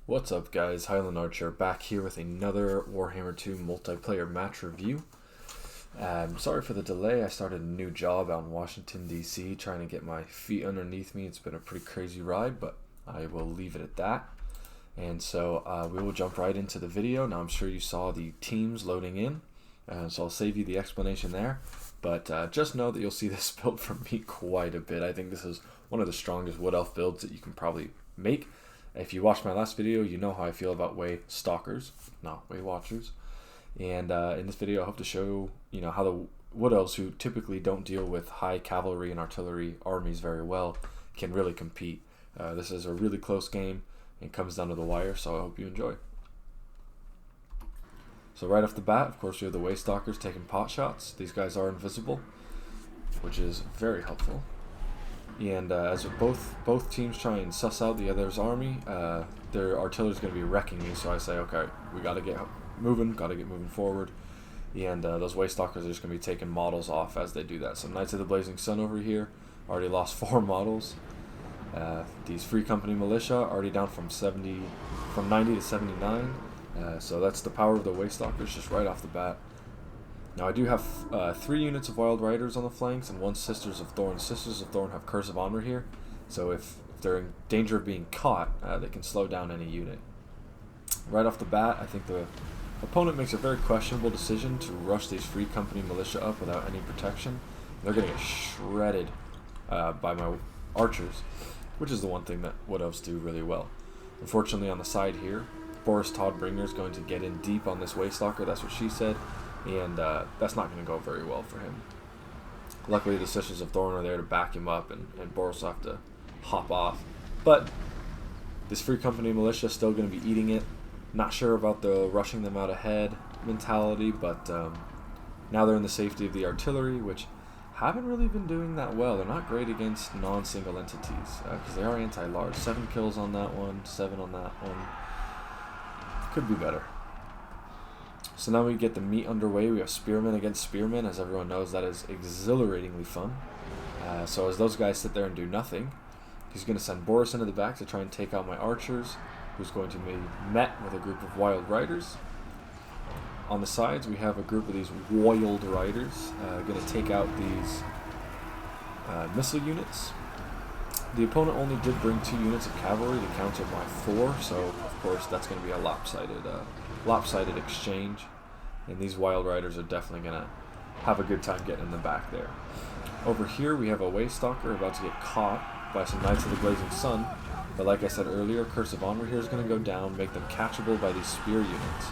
What's up guys, Highland Archer back here with another Warhammer 2 multiplayer match review. Sorry for the delay. I started a new job out in Washington DC trying to get my feet underneath me. It's been a pretty crazy ride, but I will leave it at that. And so we will jump right into the video. Now I'm sure you saw the teams loading in, so I'll save you the explanation there. But just know that you'll see this build from me quite a bit. I think this is one of the strongest Wood Elf builds that you can probably make. If you watched my last video, you know how I feel about Way Stalkers, not Way Watchers. And in this video, I hope to show how the Wood Elves, who typically don't deal with high cavalry and artillery armies very well, can really compete. This is a really close game and comes down to the wire, so I hope you enjoy. So right off the bat, of course, we have the Way Stalkers taking pot shots. These guys are invisible, which is very helpful. And as both teams try and suss out the other's army, their artillery is going to be wrecking you. So I say, okay, we got to get moving forward. And those Way Stalkers are just going to be taking models off as they do that. So Knights of the Blazing Sun over here already lost 4 models. These Free Company Militia already down from 90 to 79. So that's the power of the Way Stalkers just right off the bat. Now I do have 3 units of Wild Riders on the flanks and 1 Sisters of Thorn. Sisters of Thorn have Curse of Honor here, so if they're in danger of being caught, they can slow down any unit. Right off the bat, I think the opponent makes a very questionable decision to rush these Free Company Militia up without any protection. They're going to get shredded by my archers, which is the one thing that Wood Elves do really well. Unfortunately, on the side here, Boris Toddbringer is going to get in deep on this Way Stalker. That's what she said. And that's not going to go very well for him. Luckily, the Sisters of Thorn are there to back him up, and Boris will have to hop off. But this Free Company Militia is still going to be eating it. Not sure about the rushing them out ahead mentality, but now they're in the safety of the artillery, which haven't really been doing that well. They're not great against non-single entities, because they are anti-large. 7 kills on that one, 7 on that one. Could be better. So now we get the meat underway. We have Spearmen against Spearmen. As everyone knows, that is exhilaratingly fun. So as those guys sit there and do nothing, he's going to send Boris into the back to try and take out my archers, who's going to be met with a group of Wild Riders. On the sides, we have a group of these Wild Riders going to take out these missile units. The opponent only did bring 2 units of cavalry to counter my 4, so of course that's going to be a lopsided exchange, and these Wild Riders are definitely going to have a good time getting in the back there. Over here we have a Way Stalker about to get caught by some Knights of the Blazing Sun, but like I said earlier, Curse of Honor here is going to go down, make them catchable by these spear units,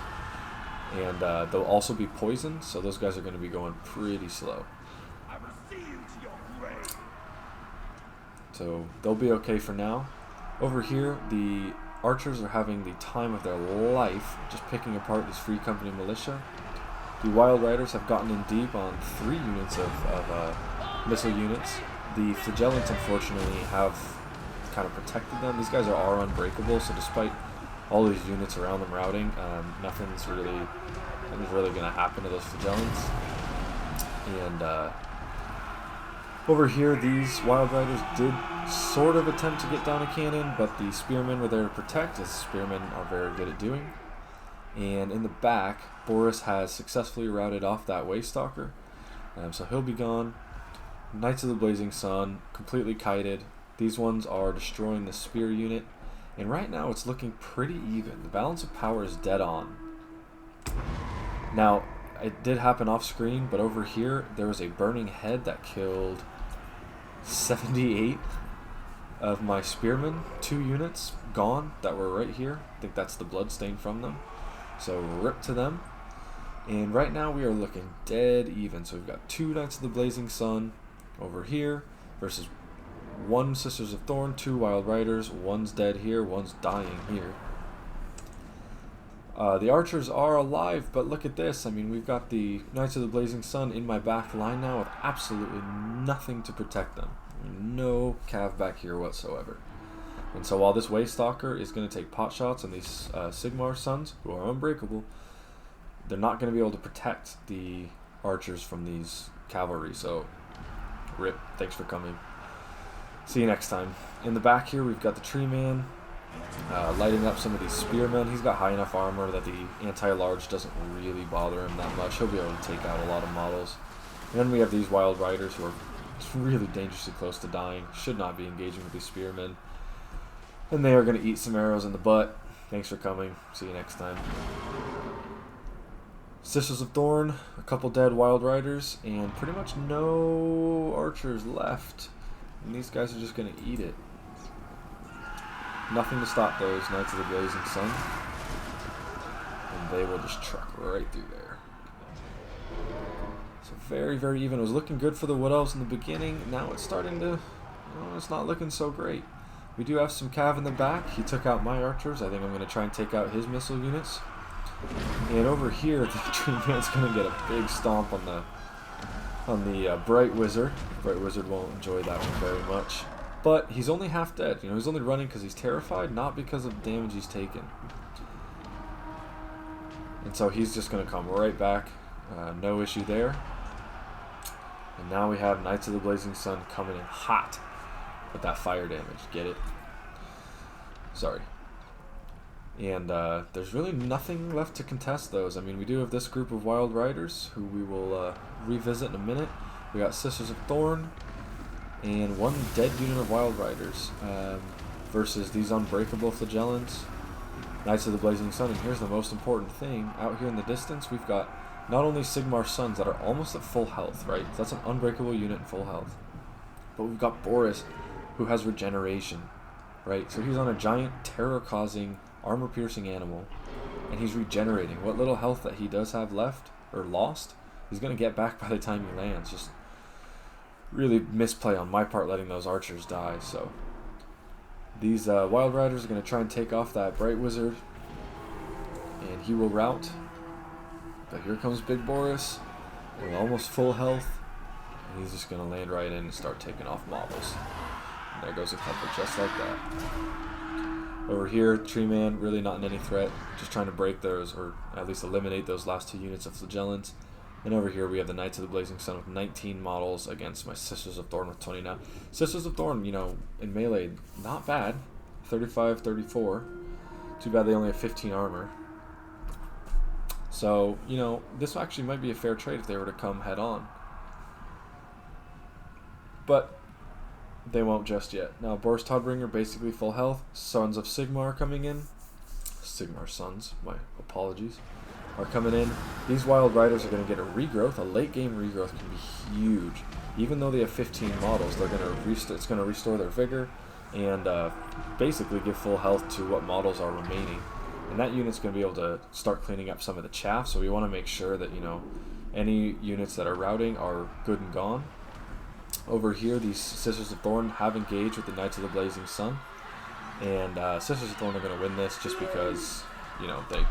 and they'll also be poisoned, so those guys are going to be going pretty slow. So they'll be okay for now. Over here, the archers are having the time of their life, just picking apart this Free Company Militia. The Wild Riders have gotten in deep on 3 units of missile units. The Flagellants, unfortunately, have kind of protected them. These guys are unbreakable, so despite all these units around them routing, nothing's really going to happen to those Flagellants. And over here, these Wild Riders did sort of attempt to get down a cannon, but the Spearmen were there to protect, as Spearmen are very good at doing. And in the back, Boris has successfully routed off that Way Stalker, so he'll be gone. Knights of the Blazing Sun, completely kited. These ones are destroying the spear unit, and right now it's looking pretty even. The balance of power is dead on. Now, it did happen off screen, but over here there was a burning head that killed 78 of my Spearmen. 2 units gone that were right here. I think that's the blood stain from them. So rip to them. And right now we are looking dead even. So we've got 2 Knights of the Blazing Sun over here versus 1 Sisters of Thorn, 2 Wild Riders. One's dead here, one's dying here. The archers are alive, but look at this. I mean, we've got the Knights of the Blazing Sun in my back line now with absolutely nothing to protect them. No cav back here whatsoever. And so while this Way Stalker is going to take pot shots on these Sigmar Sons, who are unbreakable, they're not going to be able to protect the archers from these cavalry. So, rip. Thanks for coming. See you next time. In the back here, we've got the Tree Man lighting up some of these spearmen. He's got high enough armor that the anti-large doesn't really bother him that much. He'll be able to take out a lot of models. And then we have these wild riders who are really dangerously close to dying. Should not be engaging with these spearmen. And they are going to eat some arrows in the butt. Thanks for coming. See you next time. Sisters of Thorn, a couple dead wild riders, and pretty much no archers left. And these guys are just going to eat it. Nothing to stop those Knights of the Blazing Sun. And they will just truck right through there. So very, very even. It was looking good for the Wood Elves in the beginning. Now it's starting to... it's not looking so great. We do have some cav in the back. He took out my archers. I think I'm going to try and take out his missile units. And over here, the Tree Man's going to get a big stomp on the Bright Wizard. Bright Wizard won't enjoy that one very much. But he's only half dead. He's only running because he's terrified, not because of damage he's taken. And so he's just going to come right back. No issue there. And now we have Knights of the Blazing Sun coming in hot with that fire damage. Get it? Sorry. And there's really nothing left to contest those. I mean, we do have this group of Wild Riders, who we will revisit in a minute. We got Sisters of Thorn, and one dead unit of Wild Riders, versus these Unbreakable Flagellants, Knights of the Blazing Sun. And here's the most important thing. Out here in the distance, we've got not only Sigmar Suns that are almost at full health, right? So that's an Unbreakable unit in full health. But we've got Boris, who has regeneration, right? So he's on a giant terror-causing, armor-piercing animal, and he's regenerating. What little health that he does have left, or lost, he's going to get back by the time he lands. Just really misplay on my part letting those archers die. So these Wild Riders are going to try and take off that Bright Wizard, and he will rout. But here comes Big Boris with almost full health, and he's just going to land right in and start taking off models. And there goes a couple just like that. Over here, Tree Man really not in any threat, just trying to break those, or at least eliminate those last two units of Flagellants. And over here we have the Knights of the Blazing Sun with 19 models against my Sisters of Thorn with 20 now. Sisters of Thorn, in melee, not bad. 35, 34. Too bad they only have 15 armor. So, this actually might be a fair trade if they were to come head on. But they won't just yet. Now, Boris Todbringer, basically full health. Sons of Sigmar coming in. Sigmar Sons, my apologies, are coming in. These Wild Riders are going to get a regrowth. A late game regrowth can be huge. Even though they have 15 models, they're going to it's going to restore their vigor and basically give full health to what models are remaining. And that unit's going to be able to start cleaning up some of the chaff. So we want to make sure that any units that are routing are good and gone. Over here, these Sisters of Thorn have engaged with the Knights of the Blazing Sun. And Sisters of Thorn are going to win this just because, they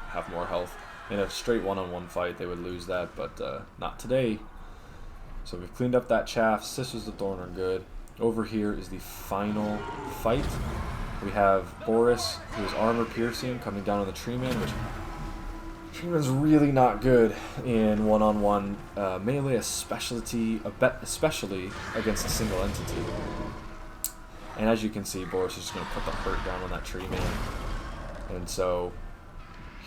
have more health. In a straight one-on-one fight, they would lose that, but not today. So we've cleaned up that chaff. Sisters of Thorn are good. Over here is the final fight. We have Boris, who is armor-piercing, coming down on the Tree Man, which Tree Man's really not good in one-on-one melee, especially against a single entity. And as you can see, Boris is just going to put the hurt down on that Tree Man. And so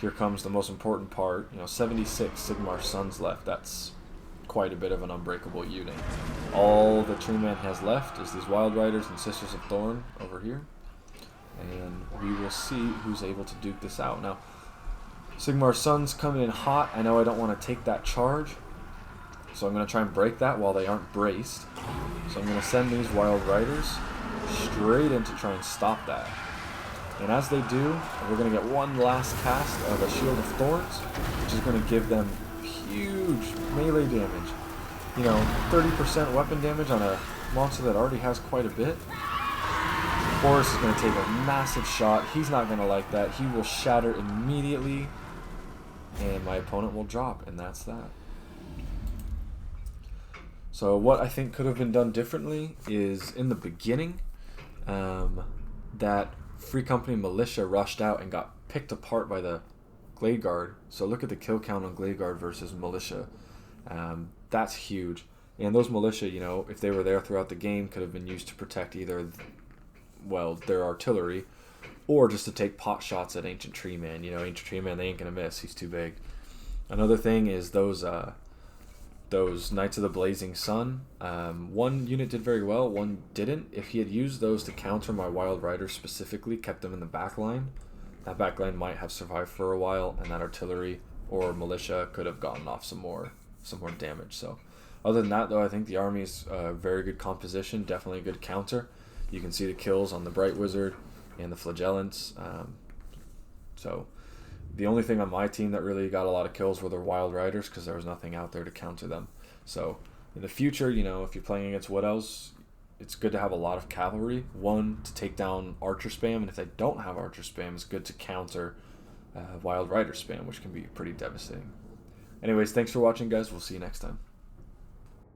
here comes the most important part. 76 Sigmar Suns left. That's quite a bit of an unbreakable unit. All the Tree Man has left is these Wild Riders and Sisters of Thorn over here. And we will see who's able to duke this out. Now, Sigmar Suns coming in hot. I know I don't want to take that charge, so I'm going to try and break that while they aren't braced. So I'm going to send these Wild Riders straight in to try and stop that. And as they do, we're going to get one last cast of a Shield of Thorns, which is going to give them huge melee damage. 30% weapon damage on a monster that already has quite a bit. Boris is going to take a massive shot. He's not going to like that. He will shatter immediately, and my opponent will drop, and that's that. So what I think could have been done differently is in the beginning, that Free Company militia rushed out and got picked apart by the Glade Guard. So look at the kill count on Glade Guard versus militia. That's huge. And those militia, if they were there throughout the game, could have been used to protect either, their artillery or just to take pot shots at Ancient Tree Man. You know, Ancient Tree Man, they ain't gonna miss. He's too big. Another thing is those Knights of the Blazing Sun. One unit did very well, one didn't. If he had used those to counter my Wild Riders specifically, kept them in the back line, that back line might have survived for a while, and that artillery or militia could have gotten off some more damage. So other than that, though, I think the army is a very good composition, definitely a good counter. You can see the kills on the Bright Wizard and the Flagellants. So the only thing on my team that really got a lot of kills were the Wild Riders, because there was nothing out there to counter them. So in the future, you know, if you're playing against Wood Elves, it's good to have a lot of cavalry. One, to take down archer spam, and if they don't have archer spam, it's good to counter Wild Rider spam, which can be pretty devastating. Anyways, thanks for watching, guys. We'll see you next time.